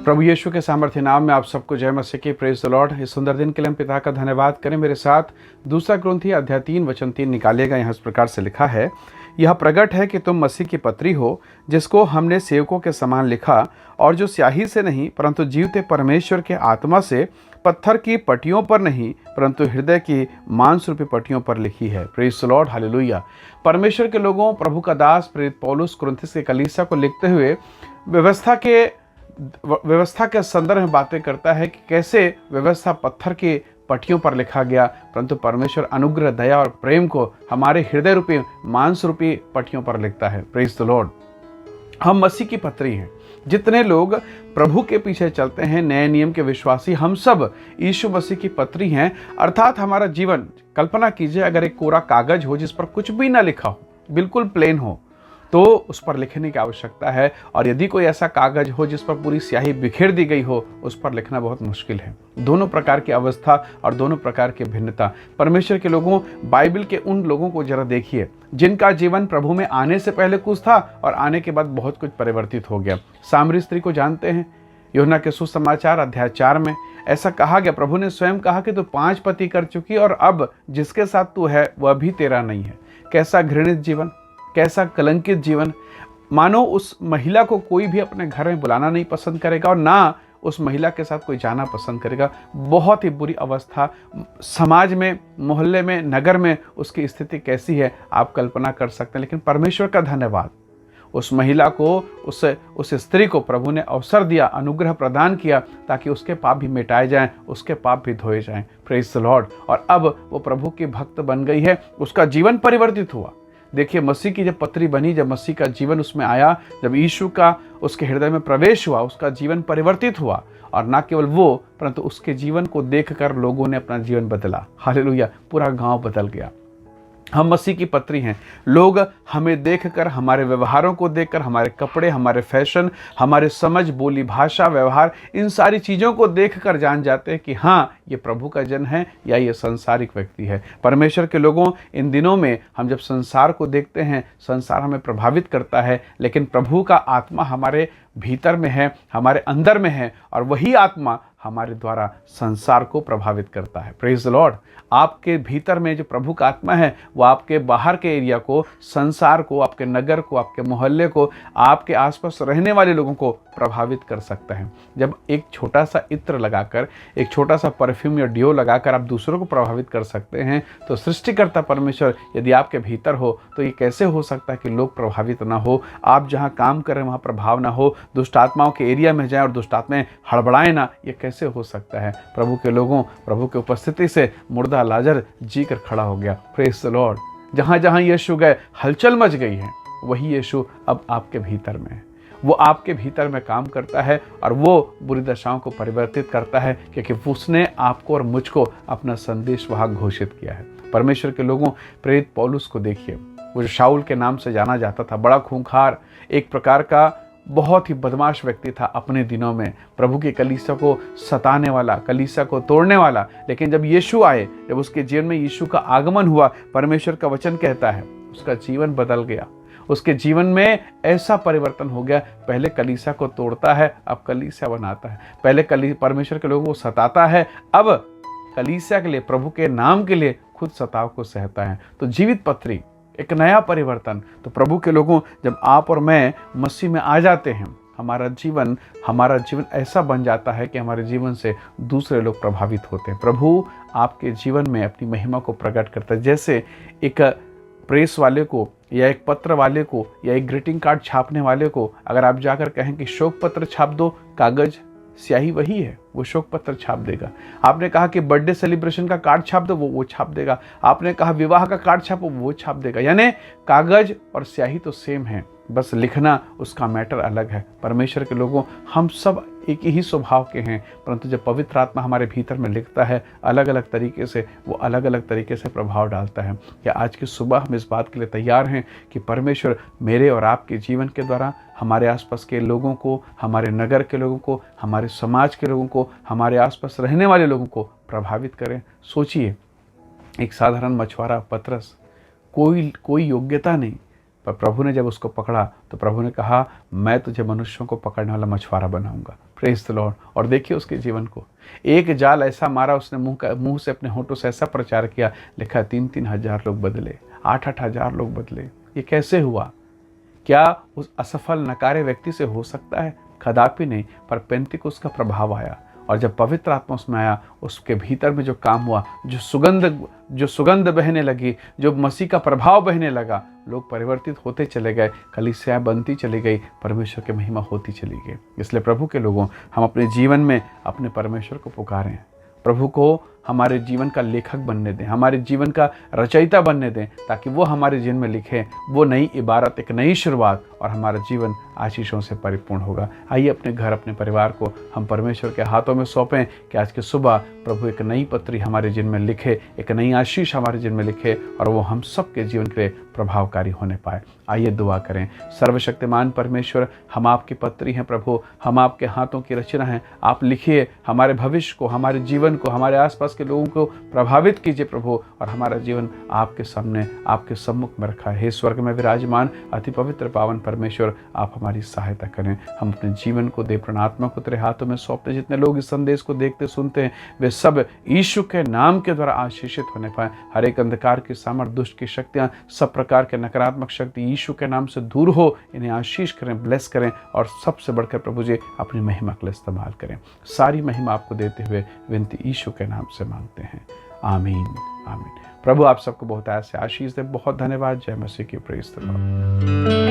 प्रभु यीशु के सामर्थ्य नाम में आप सबको जय मसीह की। Praise the Lord. इस सुंदर दिन के लिए हम पिता का धन्यवाद करें। मेरे साथ 2 कुरिन्थियों अध्याय 3 वचन 3 निकालिएगा। यहाँ इस प्रकार से लिखा है, यह प्रगट है कि तुम मसीह की पत्री हो, जिसको हमने सेवकों के समान लिखा, और जो स्याही से नहीं परंतु जीवते परमेश्वर के आत्मा से पत्थर की पटियों पर नहीं परंतु हृदय की मांस रूपी पटियों पर लिखी है। Praise the Lord, hallelujah. परमेश्वर के लोगों, प्रभु का दास प्रेरित पौलुस कुरिन्थियों के कलीसिया को लिखते हुए व्यवस्था के संदर्भ में बातें करता है कि कैसे व्यवस्था पत्थर की पटियों पर लिखा गया, परंतु परमेश्वर अनुग्रह, दया और प्रेम को हमारे हृदय रूपी मांस रूपी पटियों पर लिखता है। Praise the Lord. हम मसीह की पत्री हैं। जितने लोग प्रभु के पीछे चलते हैं, नए नियम के विश्वासी, हम सब यीशु मसीह की पत्री हैं। अर्थात हमारा जीवन, कल्पना कीजिए अगर एक कोरा कागज हो जिस पर कुछ भी ना लिखा हो, बिल्कुल प्लेन हो, तो उस पर लिखने की आवश्यकता है। और यदि कोई ऐसा कागज हो जिस पर पूरी स्याही बिखेर दी गई हो, उस पर लिखना बहुत मुश्किल है। दोनों प्रकार की अवस्था और दोनों प्रकार की भिन्नता। परमेश्वर के लोगों, बाइबल के उन लोगों को जरा देखिए जिनका जीवन प्रभु में आने से पहले कुछ था और आने के बाद बहुत कुछ परिवर्तित हो गया। सामरी स्त्री को जानते हैं, यूहन्ना के सुसमाचार अध्याय 4 में ऐसा कहा गया, प्रभु ने स्वयं कहा कि तू 5 पति कर चुकी और अब जिसके साथ तू है वह भी तेरा नहीं है। कैसा घृणित जीवन, कैसा कलंकित जीवन। मानो उस महिला को कोई भी अपने घर में बुलाना नहीं पसंद करेगा और ना उस महिला के साथ कोई जाना पसंद करेगा। बहुत ही बुरी अवस्था। समाज में, मोहल्ले में, नगर में उसकी स्थिति कैसी है आप कल्पना कर सकते हैं। लेकिन परमेश्वर का धन्यवाद, उस महिला को, उस स्त्री को प्रभु ने अवसर दिया, अनुग्रह प्रदान किया ताकि उसके पाप भी मिटाए जाएं, उसके पाप भी धोए जाएं। Praise the Lord. और अब वो प्रभु की भक्त बन गई है, उसका जीवन परिवर्तित हुआ। देखिए, मसीह की जब पत्री बनी, जब मसीह का जीवन उसमें आया, जब यीशु का उसके हृदय में प्रवेश हुआ, उसका जीवन परिवर्तित हुआ। और ना केवल वो, परंतु उसके जीवन को देखकर लोगों ने अपना जीवन बदला। हालेलुया। पूरा गांव बदल गया। हम मसीह की पत्री हैं। लोग हमें देखकर, हमारे व्यवहारों को देखकर, हमारे कपड़े, हमारे फैशन, हमारे समझ, बोली, भाषा, व्यवहार, इन सारी चीज़ों को देखकर जान जाते हैं कि हाँ, ये प्रभु का जन है या ये संसारिक व्यक्ति है। परमेश्वर के लोगों, इन दिनों में हम जब संसार को देखते हैं, संसार हमें प्रभावित करता है, लेकिन प्रभु का आत्मा हमारे भीतर में है, हमारे अंदर में है, और वही आत्मा हमारे द्वारा संसार को प्रभावित करता है। Praise the Lord. आपके भीतर में जो प्रभु का आत्मा है, वो आपके बाहर के एरिया को, संसार को, आपके नगर को, आपके मोहल्ले को, आपके आसपास रहने वाले लोगों को प्रभावित कर सकता है। जब एक छोटा सा इत्र लगाकर, एक छोटा सा परफ्यूम या डिओ लगाकर आप दूसरों को प्रभावित कर सकते हैं, तो सृष्टिकर्ता परमेश्वर यदि आपके भीतर हो तो ये कैसे हो सकता है कि लोग प्रभावित ना हो। आप जहाँ काम कर रहे हैं वहाँ प्रभाव ना हो, दुष्ट आत्माओं के एरिया में जाएं और दुष्ट आत्माएं हड़बड़ाएं ना, ये कैसे हो सकता है। प्रभु के लोगों, प्रभु के उपस्थिति से मुर्दा लाजर जी कर खड़ा हो गया। Praise the Lord. जहाँ जहाँ यीशु गए हलचल मच गई है, वही यीशु अब आपके भीतर में है। वो आपके भीतर में काम करता है और वो बुरी दशाओं को परिवर्तित करता है, क्योंकि उसने आपको और मुझको अपना संदेश वहाँ घोषित किया है। परमेश्वर के लोगों, प्रेरित पौलुस को देखिए। वो जो शाऊल के नाम से जाना जाता था, बड़ा खूंखार, एक प्रकार का बहुत ही बदमाश व्यक्ति था अपने दिनों में, प्रभु की कलीसिया को सताने वाला, कलीसिया को तोड़ने वाला। लेकिन जब यीशु आए, जब उसके जीवन में यीशु का आगमन हुआ, परमेश्वर का वचन कहता है उसका जीवन बदल गया। उसके जीवन में ऐसा परिवर्तन हो गया, पहले कलीसिया को तोड़ता है, अब कलीसिया बनाता है। पहले परमेश्वर के लोगों को सताता है, अब कलीसिया के लिए, प्रभु के नाम के लिए खुद सताव को सहता है। तो जीवित पत्री, एक नया परिवर्तन। तो प्रभु के लोगों, जब आप और मैं मसीह में आ जाते हैं, हमारा जीवन ऐसा बन जाता है कि हमारे जीवन से दूसरे लोग प्रभावित होते हैं। प्रभु आपके जीवन में अपनी महिमा को प्रकट करता है। जैसे एक प्रेस वाले को या एक पत्र वाले को या एक ग्रीटिंग कार्ड छापने वाले को अगर आप जाकर कहें कि शोक पत्र छाप दो, कागज, स्याही वही है, वो शोक पत्र छाप देगा। आपने कहा कि बर्थडे सेलिब्रेशन का कार्ड छाप दो, वो छाप देगा। आपने कहा विवाह का कार्ड छापो, वो छाप देगा। यानी कागज और स्याही तो सेम है, बस लिखना उसका मैटर अलग है। परमेश्वर के लोगों, हम सब एक ही स्वभाव के हैं, परंतु जब पवित्र आत्मा हमारे भीतर में लिखता है अलग अलग तरीके से, वो अलग अलग तरीके से प्रभाव डालता है। क्या आज की सुबह हम इस बात के लिए तैयार हैं कि परमेश्वर मेरे और आपके जीवन के द्वारा हमारे आसपास के लोगों को, हमारे नगर के लोगों को, हमारे समाज के लोगों को, हमारे आसपास रहने वाले लोगों को प्रभावित करें। सोचिए, एक साधारण मछुआरा पतरस, कोई योग्यता नहीं, पर प्रभु ने जब उसको पकड़ा तो प्रभु ने कहा, मैं तुझे मनुष्यों को पकड़ने वाला मछुआरा बनाऊंगा। Praise the Lord. और देखिए उसके जीवन को, एक जाल ऐसा मारा उसने, मुंह से अपने होठों से ऐसा प्रचार किया, लिखा 3-3 हजार लोग बदले, 8-8 हजार लोग बदले। ये कैसे हुआ? क्या उस असफल नकारे व्यक्ति से हो सकता है? कदापि नहीं। पर पेंतिकुस्त का प्रभाव आया, और जब पवित्र आत्मा उसमें आया, उसके भीतर में जो काम हुआ, जो सुगंध बहने लगी, जो मसीह का प्रभाव बहने लगा, लोग परिवर्तित होते चले गए, कलीसिया बनती चली गई, परमेश्वर की महिमा होती चली गई। इसलिए प्रभु के लोगों, हम अपने जीवन में अपने परमेश्वर को पुकारें, प्रभु को हमारे जीवन का लेखक बनने दें, हमारे जीवन का रचयिता बनने दें, ताकि वो हमारे जीवन में लिखे वो नई इबारत, एक नई शुरुआत, और हमारा जीवन आशीषों से परिपूर्ण होगा। आइए अपने घर, अपने परिवार को हम परमेश्वर के हाथों में सौंपें कि आज की सुबह प्रभु एक नई पत्री हमारे जीवन में लिखे, एक नई आशीष हमारे जीवन में लिखे, और वो हम सबके जीवन के लिए प्रभावकारी होने पाए। आइए दुआ करें। सर्वशक्तिमान परमेश्वर, हम आपकी पत्री हैं प्रभु, हम आपके हाथों की रचना हैं। आप लिखिए, हमारे भविष्य को, हमारे जीवन को, हमारे आसपास के लोगों को प्रभावित कीजिए प्रभु, और हमारा जीवन आपके सामने, आपके सम्मुख में रखा है। हे स्वर्ग में विराजमान अति पवित्र पावन परमेश्वर, आप हमारी सहायता करें। हम अपने जीवन को, देव प्रणआत्मा को तेरे हाथों में सौंपते। जितने लोग इस संदेश को देखते सुनते हैं, वे सब यीशु के नाम के द्वारा आशीषित होने पाए। हर एक अंधकार की सामर्थ, दुष्ट की शक्तियां, सब प्रकार के नकारात्मक शक्ति यीशु के नाम से दूर हो। इन्हें आशीष करें, ब्लेस करें, और सबसे बढ़कर प्रभु जी अपनी महिमा के लिए इस्तेमाल करें। सारी महिमा आपको देते हुए विनती यीशु के नाम से मांगते हैं। आमीन, आमीन। प्रभु आप सबको बहुत ऐसे आशीष दे। बहुत धन्यवाद। जय मसीह की। Praise the Lord.